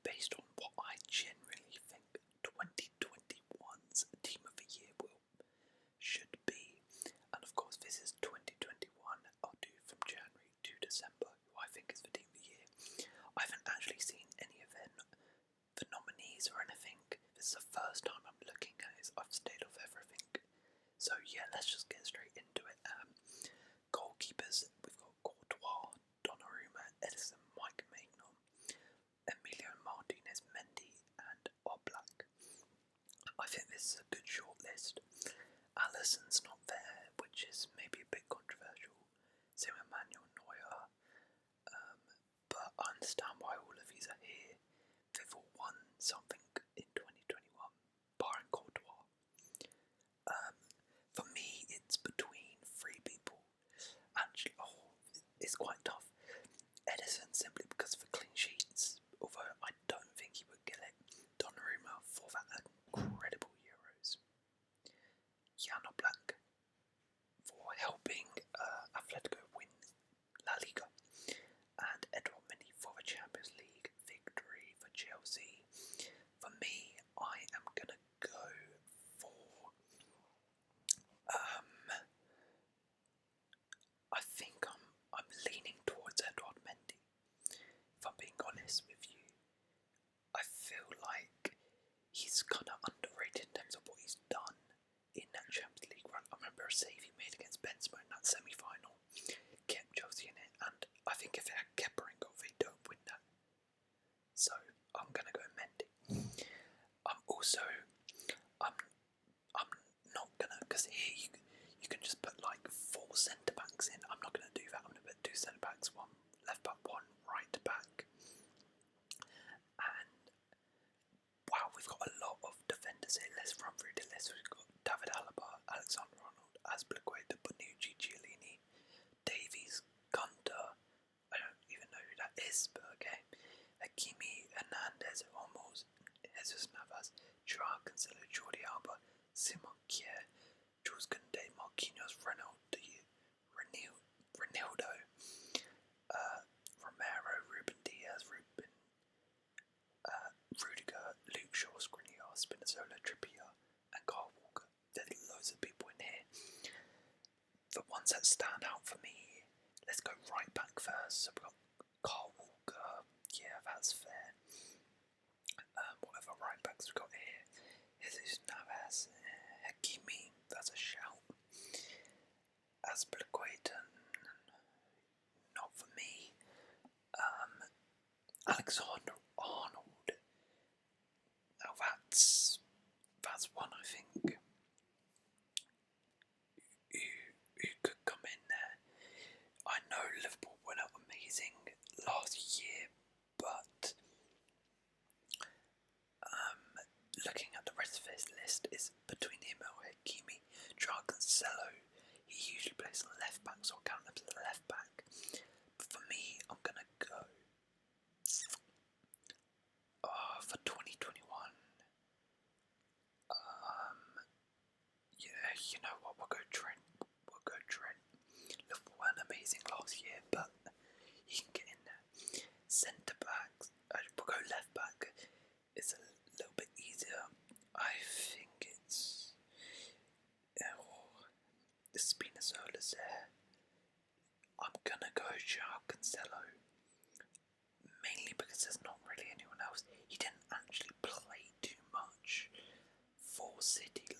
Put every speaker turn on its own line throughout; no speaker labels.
based on what I generally think 2021's Team of the Year should be. And of course, this is 2021. I'll do from January to December, who I think is the Team of the Year. I haven't actually seen any of the nominees or anything. This is the first time I'm looking at it. I've stayed off everything. So yeah, let's just get straight into it. Goalkeepers, we've got Courtois, Donnarumma, Edison, Mike Maignan, Emilio Martinez, Mendy, and Oblak. I think this is a good short list. Alisson's not there, which is maybe a bit controversial. Same with Manuel Neuer, but I understand why all of these are here. They've all won something in 2021, barring Courtois. For me, it's between three people. Actually, it's quite tough. Edison, simply because of the clean sheets, although I don't think he would get it. Donnarumma for that incredible Euros. Jan Oblak for helping Atletico win La Liga. And Edouard Mendy for the Champions League victory for Chelsea. For me, I am going to go for I think I'm leaning towards Edouard Mendy. If I'm being honest with you, I feel like he's kind of underrated in terms of what he's done in that Champions League run. I remember a save he made against Benzema in that semi-final, kept Chelsea in it, and I think if they had Kepa in goal, they don't win that. So I'm gonna go Mendy. I'm not gonna, because here you can just put like 4 centre backs in. I'm not gonna do that. I'm gonna put 2 centre backs, 1 left back, 1 right back. And wow, we've got a lot of defenders here. Let's run through the list. We've got David Alaba, Alexander-Arnold, Azpilicueta, Bonucci, Chiellini, Davies, Gunter. I don't even know who that is, but okay. Hakimi, Hernandez, Olmos, Jesus Navas, Joao Cancelo, Jordi Alba, Simon Kjaer, Jules Koundé, Marquinhos, Ronaldo, Romero, Ruben Diaz, Rudiger, Luke Shaw, Skriniar, Spinazzola, Trippier, and Kyle Walker. There's loads of people in here. The ones that stand out for me, let's go right back first. So we've got Kyle Walker, yeah, that's fair. Whatever right backs we've got here. Jesus Navas, Hakimi, that's a shout. Azpilicueta, not for me. Alexander-Arnold, now that's one I think who could come in there. I know Liverpool went out amazing last year, but looking at the rest of his list is between him and Hakimi. Joao Cancelo, he usually plays on the left back, so I'll count him as the left back. But for me, I'm gonna go for 2021. Yeah, you know what? We'll go Trent. Liverpool weren't amazing last year, but he can get in there. Centre backs. We'll go left back. It's a little bit easier. I think it's the Spinazzola's there. I'm gonna go Joao Cancelo, mainly because there's not really anyone else. He didn't actually play too much for City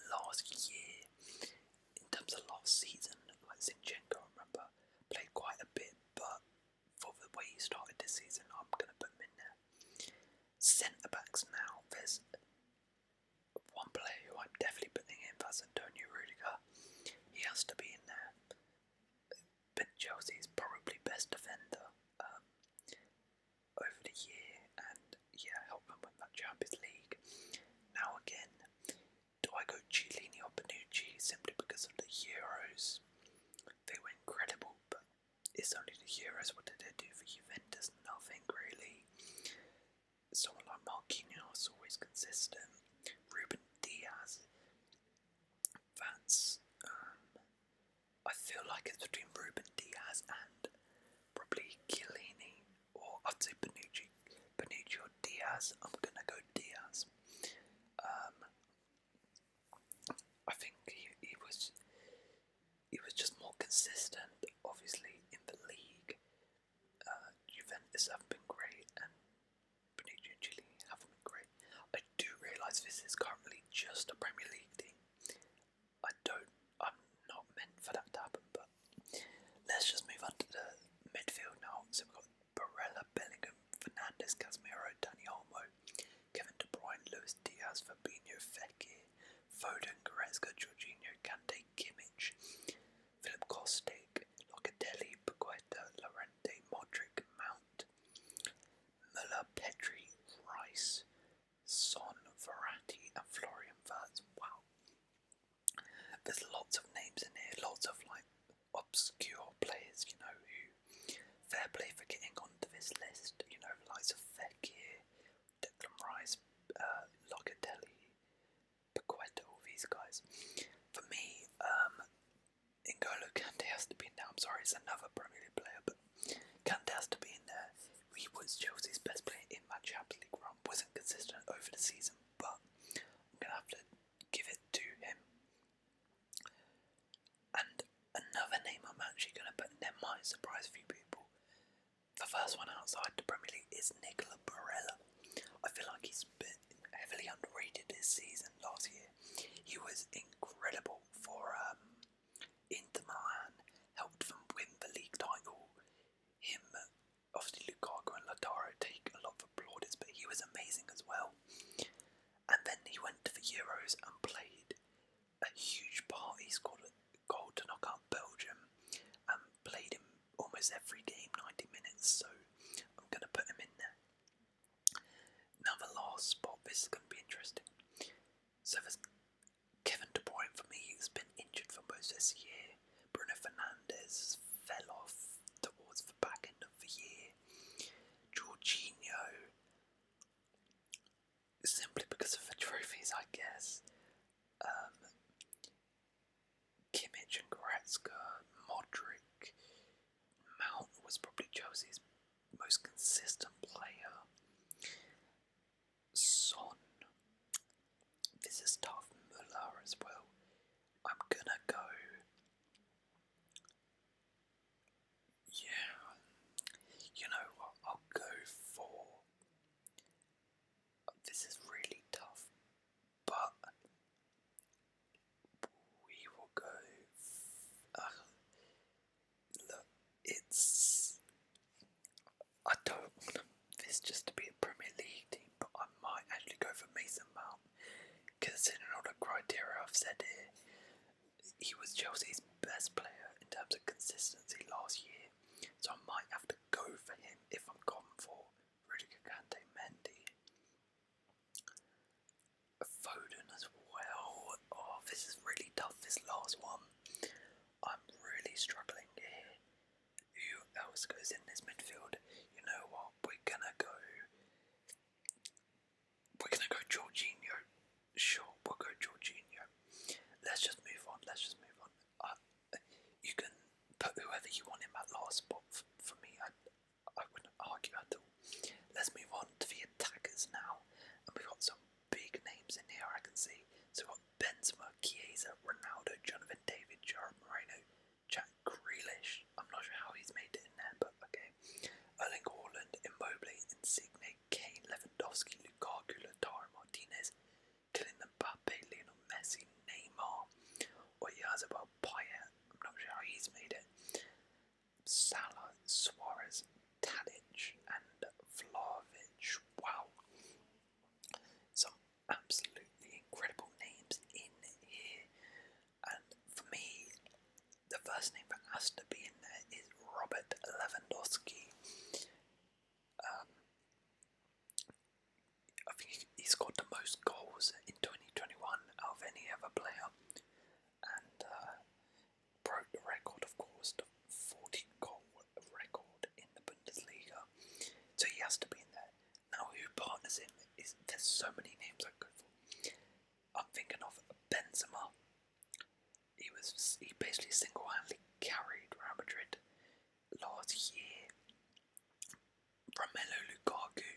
last year in terms of last season. Like Zinchenko, I remember, played quite a bit, but for the way he started this season, I'm gonna put him in there. Centre backs now. There's one player who I'm definitely putting in. That's Antonio Rudiger. He has to be in there. But Chelsea's probably best defender over the year, and yeah, help them win that Champions League. Now again, do I go Chiellini or Bonucci simply because of the Euros? They were incredible, but it's only the Euros. What did they do for Juventus? Nothing really. Someone like Marquinhos, always consistent. Ruben Diaz, that's I feel like it's between Ruben Diaz and probably Chiellini, or I'd say This haven't been great, and Bonucci and Chile haven't been great. I do realise this is currently just a Premier League team. I'm not meant for that to happen, but let's just move on to the midfield now. So we've got Barella, Bellingham, Fernandes, Casemiro, Dani Olmo, Kevin De Bruyne, Luis Diaz, Fabinho, Fekir, Foden, Goretzka, Jorginho, Kante, Kimmich, Philip Kostic, Locatelli, Paqueta, Llorente, Modric, Mount, Müller, Pedri, Rice, Son, Verratti, and Florian Wirtz. Wow. There's lots of names in here, lots of like obscure players, you know, who fair play for getting onto this list, you know, likes of Fekir, Declan Rice, Locatelli, Paqueta, all these guys. For me, N'Golo Kante has to be in there. I'm sorry, it's another Premier League player, but Kante has to be in there. He was Chelsea's best player in that Champions League run. Wasn't consistent over the season, but I'm going to have to give it to him. And another name I'm actually going to put in there might surprise a few people. The first one outside the Premier League is Nicola Barella. I feel like he's been heavily underrated this season. Last year, he was incredible for Inter Milan, helped them win the league title. Him, obviously Lukaku and Lautaro take a lot of plaudits, but he was amazing as well. And then he went to the Euros and played a huge part. He scored a goal to knock out Belgium and played him almost every game, 90 minutes, so I'm going to put him in there. Now the last spot, this is going to be interesting. So there's Kevin De Bruyne. For me, he's been injured for most this year. Bruno Fernandes fell off towards the back end of the year. Jorginho, simply because of the trophies, I guess. Kimmich and Goretzka, Modric, Mount was probably Chelsea's most consistent player. Son, this is tough. Müller as well. I'm gonna go. Yeah, you know what? I'll go for. This is really tough, but we will go. Look, it's. I don't want this just to be a Premier League team, but I might actually go for Mason Mount. Considering all the criteria I've said here, he was Chelsea's best player in terms of consistency last year, so I might have to go for him if I'm gone for Rudiger, Kante, Mendy. Foden as well. Oh, this is really tough, this last one. I'm really struggling here. Who else goes in this midfield? You know what? We're gonna go Jorginho. Sure, we'll go Jorginho. Let's just move on. You can put whoever you want in that last spot. For me, I wouldn't argue at all. Let's move on to the attackers now. And we've got some big names in here I can see. So we've got Benzema, Chiesa, Ronaldo, Jonathan David, Gerard Moreno, Jack Grealish. I'm not sure how he's made it in there, but okay. Erling Haaland, Immobile, Insigne, Kane, Lewandowski, Lukaku, Lautaro Martinez, Kylian Mbappe, Lionel Messi, Neymar, Oyarzabal, Payet. I'm not sure how he's made it. Salah, Suarez, Tadic, and Vlahovic. Wow. Some absolutely incredible names in here. And for me, the first name that has to be in there is Robert Lewandowski. I think he scored the most goals in 2021 out of any other player, and broke the record, of course, the 40-goal record in the Bundesliga. So he has to be in there. Now, who partners him is there's so many names I go for. I'm thinking of Benzema. He basically single-handedly carried Real Madrid last year. Romelu Lukaku.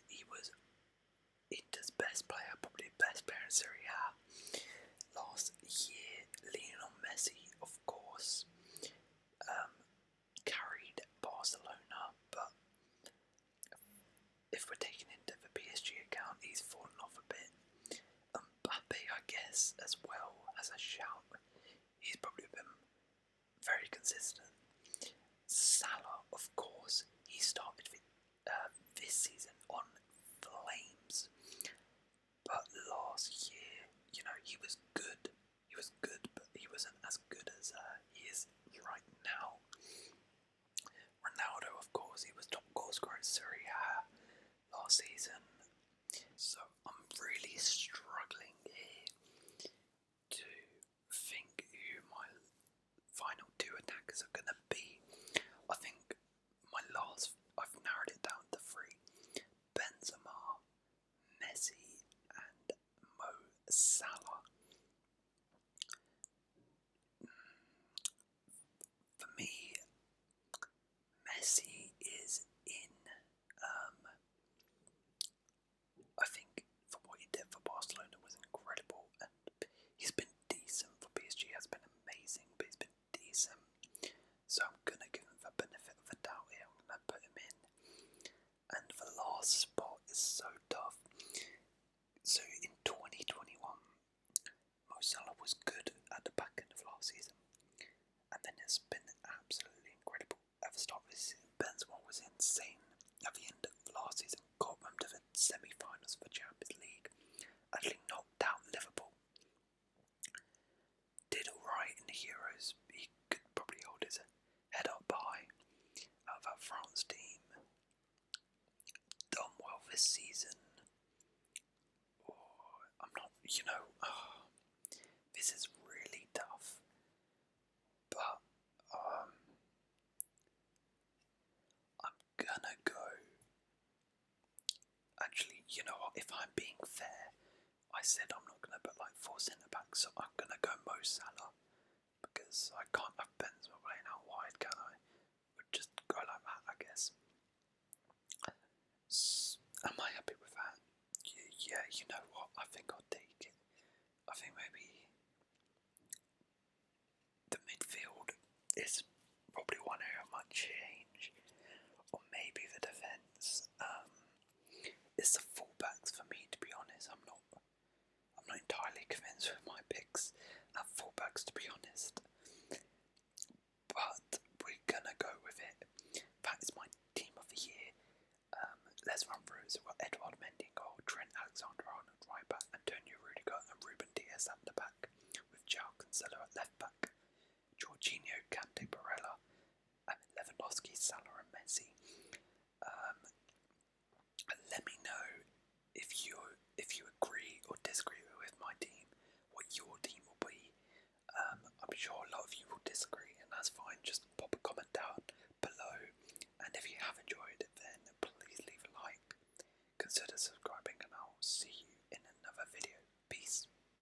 He was Inter's best player, probably best player in Serie A last year. Lionel Messi, of course, carried Barca fallen off a bit. Mbappe, I guess, as well as a shout. He's probably been very consistent. Salah, of course, he started this season on flames, but last year, he was good. He was good, but he wasn't as good as he is right now. Ronaldo, of course, he was top goal scorer at Serie A last season. So I'm really struggling here to think who my final two attackers are going to be. I think I've narrowed it down to three: Benzema, Messi, and Mo Salah. For me, Messi is in. I think for what he did for Barcelona was incredible, and he's been decent for PSG. Has been amazing, but he's been decent. So I'm gonna give him the benefit of the doubt here. I'm gonna put him in. And the last spot is so tough. So in 2021, Mo Salah was good at the back end of last season, and then it's been absolutely incredible at the start of this season. Benzema was insane at the end of last season. Got them to the semi-finals of the Champions League. Actually knocked out Liverpool. Did alright in the Euros. He could probably hold his head up high out of that France team. Done well this season. I'm not, this is really tough. But I'm gonna go. Actually, you know what? If I'm being fair, I said I'm not gonna put like 4 centre backs, so I'm gonna go Mo Salah because I can't have Benzema playing out wide, can I? Would just go like that, I guess. Am I happy with that? Yeah, you know what? I think I'll take it. I think maybe the midfield is probably one area I might change, or maybe the defence. It's the fullbacks for me, to be honest. I'm not entirely convinced with my picks at fullbacks, to be honest. But we're gonna go with it. That is my team of the year. Let's run through it. So we've got Edouard Mendy in goal, Trent Alexander-Arnold right back, Antonio Rudiger and Ruben Dias at the back, with João Cancelo at left back, Jorginho, Kante, Barella, and Lewandowski, Salah and Messi. Let me know if you agree or disagree with my team, what your team will be. I'm sure a lot of you will disagree, and that's fine. Just pop